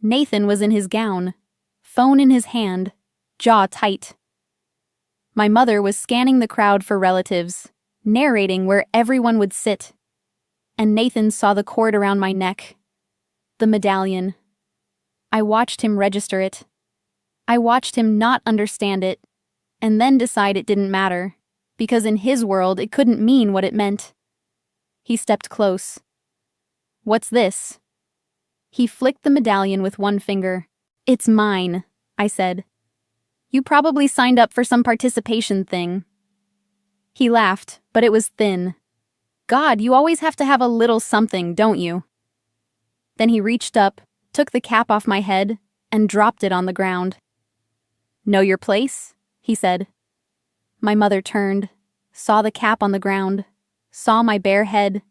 Nathan was in his gown, phone in his hand, jaw tight. My mother was scanning the crowd for relatives, narrating where everyone would sit. And Nathan saw the cord around my neck. The medallion. I watched him register it. I watched him not understand it, and then decide it didn't matter, because in his world it couldn't mean what it meant. He stepped close. "What's this?" He flicked the medallion with one finger. "It's mine," I said. "You probably signed up for some participation thing." He laughed, but it was thin. "God, you always have to have a little something, don't you?" Then he reached up, took the cap off my head, and dropped it on the ground. "Know your place?" he said. My mother turned, saw the cap on the ground, saw my bare head,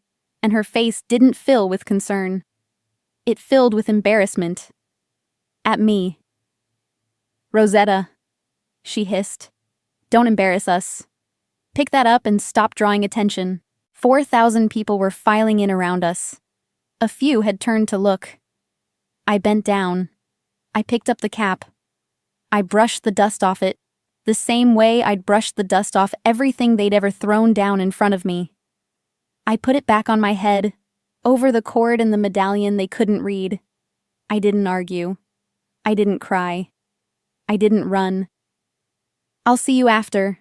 and her face didn't fill with concern. It filled with embarrassment. At me. "Rosetta," she hissed. "Don't embarrass us. Pick that up and stop drawing attention." 4,000 people were filing in around us. A few had turned to look. I bent down. I picked up the cap. I brushed the dust off it, the same way I'd brushed the dust off everything they'd ever thrown down in front of me. I put it back on my head, over the cord and the medallion they couldn't read. I didn't argue. I didn't cry. I didn't run. "I'll see you after,"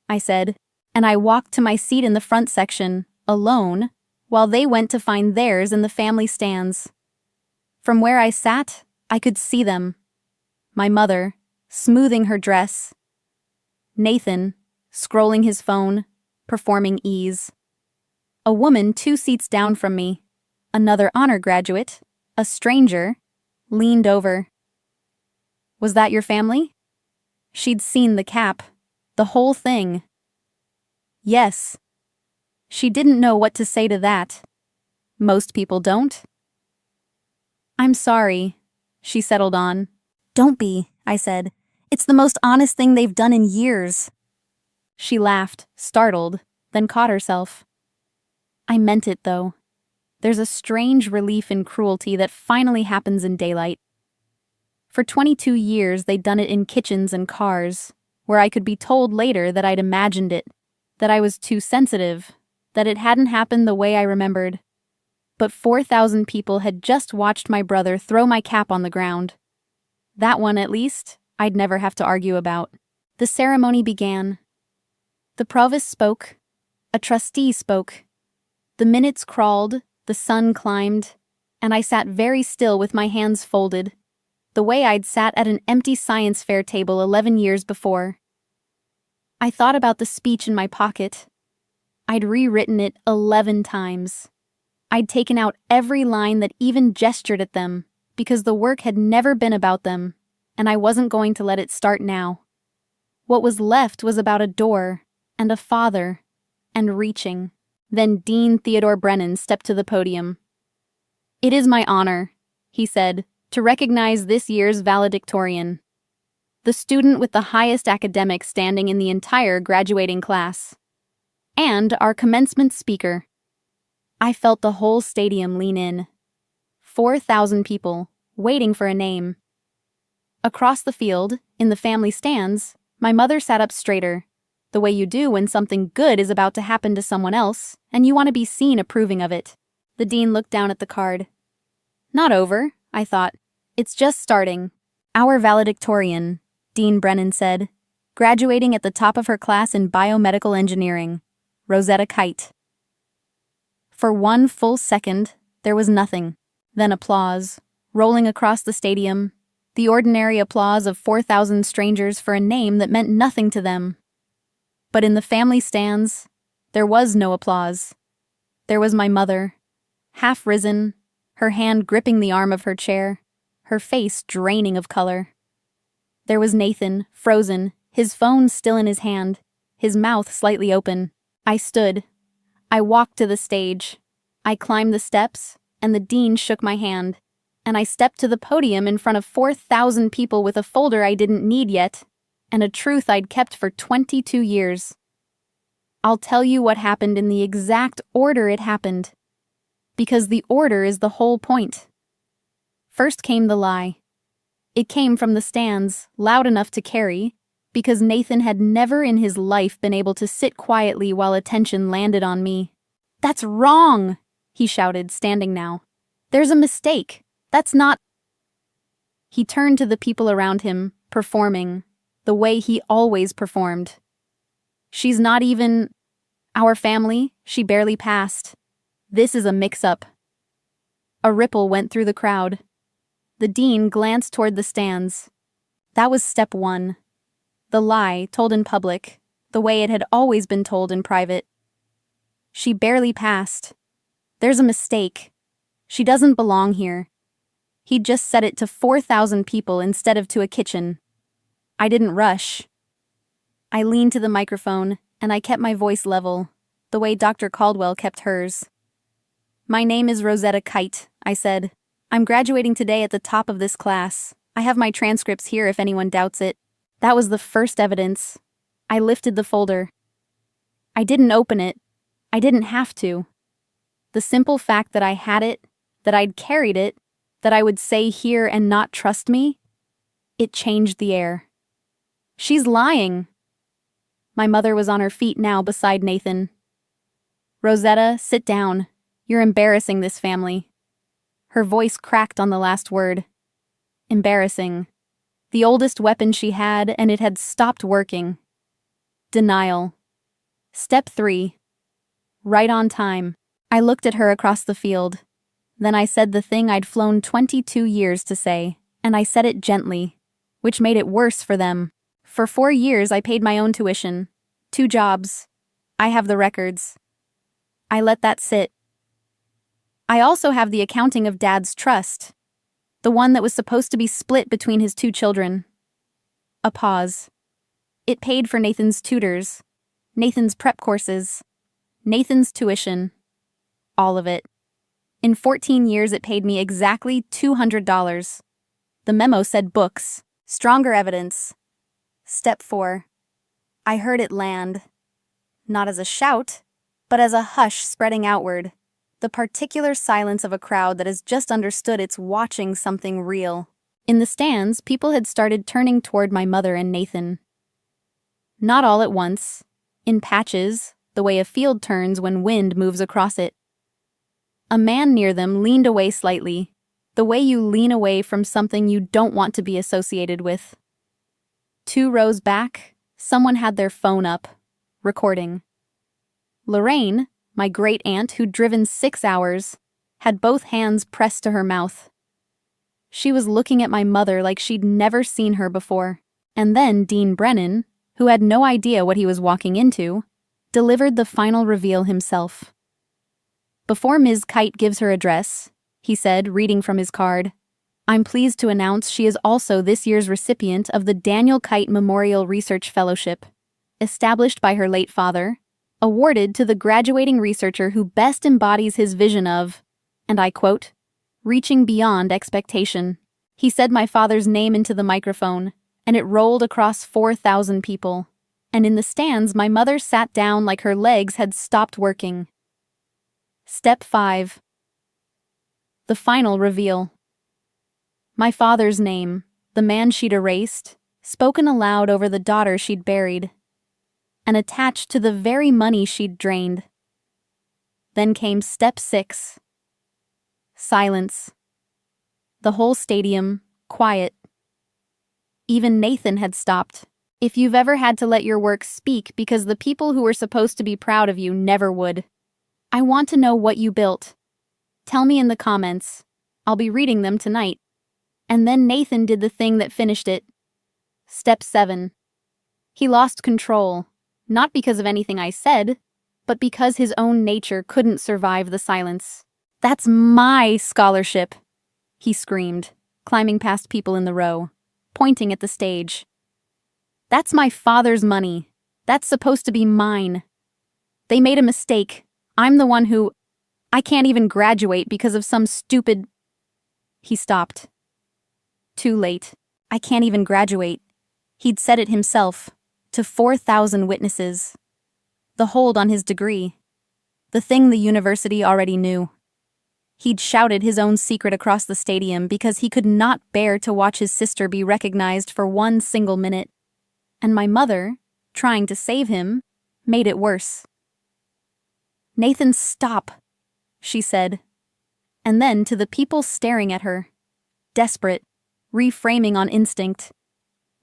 I said, and I walked to my seat in the front section, alone, while they went to find theirs in the family stands. From where I sat, I could see them. My mother, smoothing her dress. Nathan, scrolling his phone, performing ease. A woman 2 seats down from me, another honor graduate, a stranger, leaned over. "Was that your family?" She'd seen the cap, the whole thing. "Yes." She didn't know what to say to that. Most people don't. "I'm sorry," she settled on. "Don't be," I said. "It's the most honest thing they've done in years." She laughed, startled, then caught herself. I meant it, though. There's a strange relief in cruelty that finally happens in daylight. For 22 years, they'd done it in kitchens and cars, where I could be told later that I'd imagined it, that I was too sensitive, that it hadn't happened the way I remembered. But 4,000 people had just watched my brother throw my cap on the ground. That one, at least, I'd never have to argue about. The ceremony began. The provost spoke. A trustee spoke. The minutes crawled, the sun climbed, and I sat very still with my hands folded, the way I'd sat at an empty science fair table 11 years before. I thought about the speech in my pocket. I'd rewritten it 11 times. I'd taken out every line that even gestured at them, because the work had never been about them, and I wasn't going to let it start now. What was left was about a door, and a father, and reaching. Then Dean Theodore Brennan stepped to the podium. "It is my honor," he said, "to recognize this year's valedictorian, the student with the highest academic standing in the entire graduating class, and our commencement speaker." I felt the whole stadium lean in. 4,000 people, waiting for a name. Across the field, in the family stands, my mother sat up straighter, the way you do when something good is about to happen to someone else, and you want to be seen approving of it. The dean looked down at the card. "Not over," I thought. "It's just starting." "Our valedictorian," Dean Brennan said, "graduating at the top of her class in biomedical engineering, Rosetta Kite." For 1 full second, there was nothing. Then applause, rolling across the stadium, the ordinary applause of 4,000 strangers for a name that meant nothing to them. But in the family stands, there was no applause. There was my mother, half risen, her hand gripping the arm of her chair, her face draining of color. There was Nathan, frozen, his phone still in his hand, his mouth slightly open. I stood. I walked to the stage. I climbed the steps, and the dean shook my hand, and I stepped to the podium in front of 4,000 people with a folder I didn't need yet, and a truth I'd kept for 22 years. I'll tell you what happened in the exact order it happened, because the order is the whole point. First came the lie. It came from the stands, loud enough to carry, because Nathan had never in his life been able to sit quietly while attention landed on me. "That's wrong!" he shouted, standing now. "There's a mistake. That's not. He turned to the people around him, performing, the way he always performed. She's not even our family, she barely passed. This is a mix-up. A ripple went through the crowd. The dean glanced toward the stands. That was step 1. The lie told in public, the way it had always been told in private. She barely passed. There's a mistake. She doesn't belong here. He'd just said it to 4,000 people instead of to a kitchen. I didn't rush. I leaned to the microphone, and I kept my voice level, the way Dr. Caldwell kept hers. My name is Rosetta Kite, I said. I'm graduating today at the top of this class. I have my transcripts here if anyone doubts it. That was the first evidence. I lifted the folder. I didn't open it. I didn't have to. The simple fact that I had it, that I'd carried it, that I would say here and not trust me, it changed the air. She's lying. My mother was on her feet now beside Nathan. Rosetta, sit down. You're embarrassing this family. Her voice cracked on the last word. Embarrassing. The oldest weapon she had, and it had stopped working. Denial. Step 3. Right on time. I looked at her across the field. Then I said the thing I'd flown 22 years to say, and I said it gently, which made it worse for them. For 4 years I paid my own tuition. 2 jobs. I have the records. I let that sit. I also have the accounting of Dad's trust, the one that was supposed to be split between his 2 children. A pause. It paid for Nathan's tutors, Nathan's prep courses, Nathan's tuition. All of it. In 14 years it paid me exactly $200. The memo said books, stronger evidence. Step 4. I heard it land. Not as a shout, but as a hush spreading outward. The particular silence of a crowd that has just understood it's watching something real. In the stands, people had started turning toward my mother and Nathan. Not all at once. In patches, the way a field turns when wind moves across it. A man near them leaned away slightly, the way you lean away from something you don't want to be associated with. 2 rows back, someone had their phone up, recording. Lorraine, my great-aunt who'd driven 6 hours, had both hands pressed to her mouth. She was looking at my mother like she'd never seen her before. And then Dean Brennan, who had no idea what he was walking into, delivered the final reveal himself. Before Ms. Kite gives her address, he said, reading from his card, I'm pleased to announce she is also this year's recipient of the Daniel Kite Memorial Research Fellowship, established by her late father, awarded to the graduating researcher who best embodies his vision of, and I quote, reaching beyond expectation. He said my father's name into the microphone, and it rolled across 4,000 people. And in the stands, my mother sat down like her legs had stopped working. Step 5. The final reveal. My father's name, the man she'd erased, spoken aloud over the daughter she'd buried, and attached to the very money she'd drained. Then came step 6. Silence. The whole stadium, quiet. Even Nathan had stopped. If you've ever had to let your work speak because the people who were supposed to be proud of you never would. I want to know what you built. Tell me in the comments. I'll be reading them tonight. And then Nathan did the thing that finished it. Step 7. He lost control, not because of anything I said, but because his own nature couldn't survive the silence. That's my scholarship, he screamed, climbing past people in the row, pointing at the stage. That's my father's money. That's supposed to be mine. They made a mistake. I'm the one who... I can't even graduate because of some stupid... He stopped. Too late. I can't even graduate. He'd said it himself, to 4,000 witnesses. The hold on his degree. The thing the university already knew. He'd shouted his own secret across the stadium because he could not bear to watch his sister be recognized for one single minute. And my mother, trying to save him, made it worse. Nathan, stop, she said. And then to the people staring at her, desperate, reframing on instinct.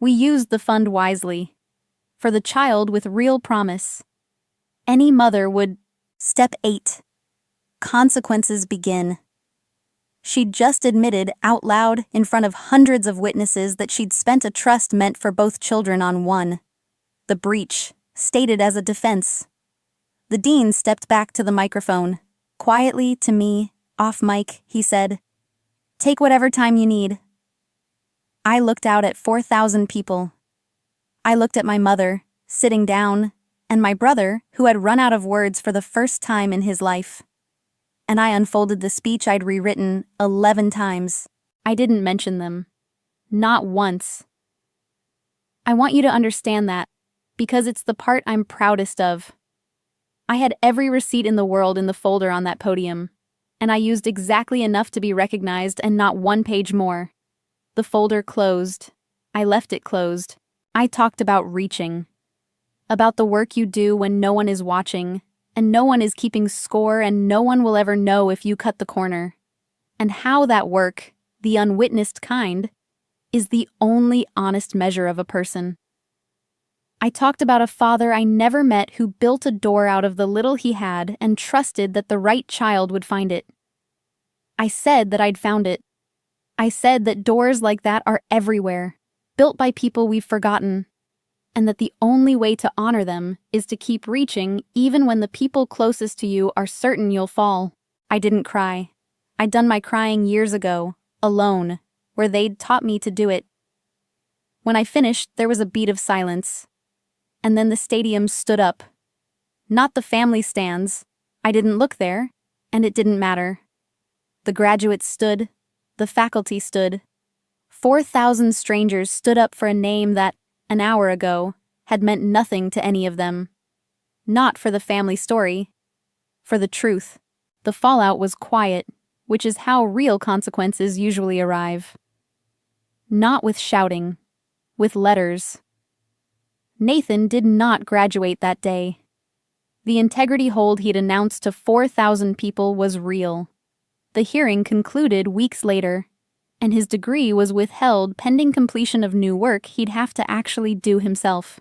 We used the fund wisely. For the child with real promise. Any mother would. Step 8. Consequences begin. She'd just admitted out loud in front of hundreds of witnesses that she'd spent a trust meant for both children on one. The breach, stated as a defense. The dean stepped back to the microphone. Quietly, to me, off mic, he said, "Take whatever time you need." I looked out at 4,000 people. I looked at my mother, sitting down, and my brother, who had run out of words for the first time in his life. And I unfolded the speech I'd rewritten 11 times. I didn't mention them. Not once. I want you to understand that, because it's the part I'm proudest of. I had every receipt in the world in the folder on that podium, and I used exactly enough to be recognized and not one page more. The folder closed. I left it closed. I talked about reaching. About the work you do when no one is watching, and no one is keeping score, and no one will ever know if you cut the corner. And how that work, the unwitnessed kind, is the only honest measure of a person. I talked about a father I never met who built a door out of the little he had and trusted that the right child would find it. I said that I'd found it. I said that doors like that are everywhere, built by people we've forgotten, and that the only way to honor them is to keep reaching even when the people closest to you are certain you'll fall. I didn't cry. I'd done my crying years ago, alone, where they'd taught me to do it. When I finished, there was a beat of silence. And then the stadium stood up. Not the family stands. I didn't look there, and it didn't matter. The graduates stood. The faculty stood. 4,000 strangers stood up for a name that, an hour ago, had meant nothing to any of them. Not for the family story. For the truth. The fallout was quiet, which is how real consequences usually arrive. Not with shouting. With letters. Nathan did not graduate that day. The integrity hold he'd announced to 4,000 people was real. The hearing concluded weeks later, and his degree was withheld pending completion of new work he'd have to actually do himself.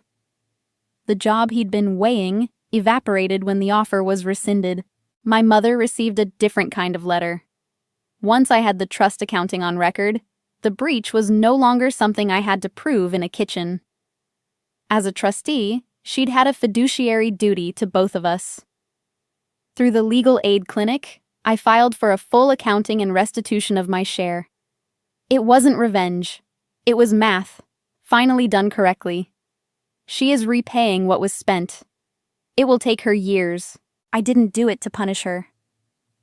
The job he'd been weighing evaporated when the offer was rescinded. My mother received a different kind of letter. Once I had the trust accounting on record, the breach was no longer something I had to prove in a kitchen. As a trustee, she'd had a fiduciary duty to both of us. Through the legal aid clinic, I filed for a full accounting and restitution of my share. It wasn't revenge. It was math, finally done correctly. She is repaying what was spent. It will take her years. I didn't do it to punish her.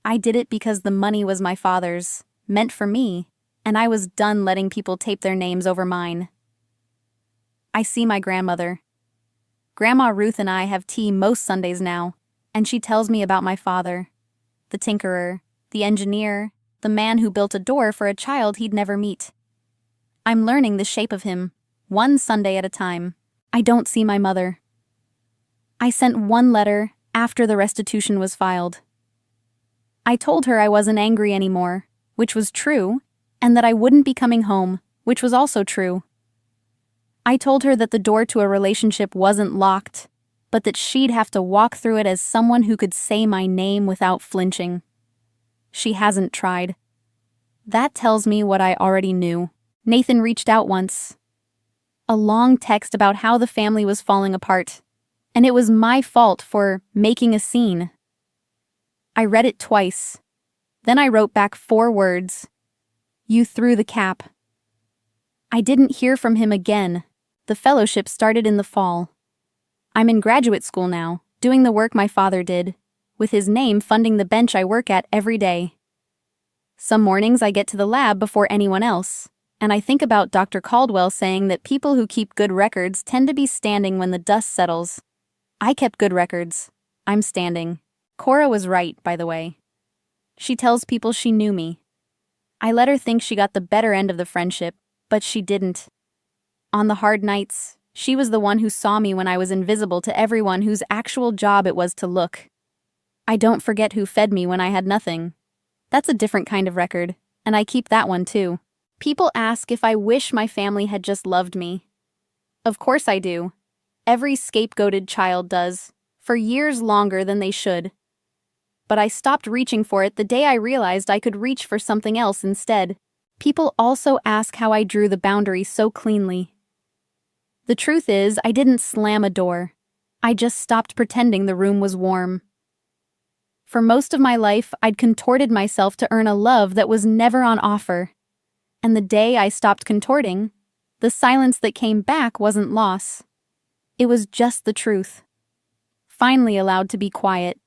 I did it because the money was my father's, meant for me, and I was done letting people tape their names over mine. I see my grandmother. Grandma Ruth and I have tea most Sundays now, and she tells me about my father, the tinkerer, the engineer, the man who built a door for a child he'd never meet. I'm learning the shape of him, one Sunday at a time. I don't see my mother. I sent one letter after the restitution was filed. I told her I wasn't angry anymore, which was true, and that I wouldn't be coming home, which was also true. I told her that the door to a relationship wasn't locked, but that she'd have to walk through it as someone who could say my name without flinching. She hasn't tried. That tells me what I already knew. Nathan reached out once. A long text about how the family was falling apart, and it was my fault for making a scene. I read it twice. Then I wrote back 4 words. You threw the cap. I didn't hear from him again. The fellowship started in the fall. I'm in graduate school now, doing the work my father did, with his name funding the bench I work at every day. Some mornings I get to the lab before anyone else, and I think about Dr. Caldwell saying that people who keep good records tend to be standing when the dust settles. I kept good records. I'm standing. Cora was right, by the way. She tells people she knew me. I let her think she got the better end of the friendship, but she didn't. On the hard nights, she was the one who saw me when I was invisible to everyone whose actual job it was to look. I don't forget who fed me when I had nothing. That's a different kind of record, and I keep that one too. People ask if I wish my family had just loved me. Of course I do. Every scapegoated child does, for years longer than they should. But I stopped reaching for it the day I realized I could reach for something else instead. People also ask how I drew the boundary so cleanly. The truth is, I didn't slam a door. I just stopped pretending the room was warm. For most of my life, I'd contorted myself to earn a love that was never on offer. And the day I stopped contorting, the silence that came back wasn't loss. It was just the truth. Finally allowed to be quiet.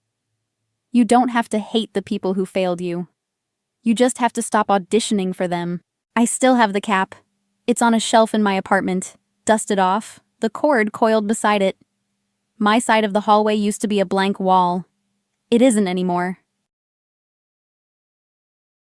You don't have to hate the people who failed you. You just have to stop auditioning for them. I still have the cap. It's on a shelf in my apartment, dusted off, the cord coiled beside it. My side of the hallway used to be a blank wall. It isn't anymore.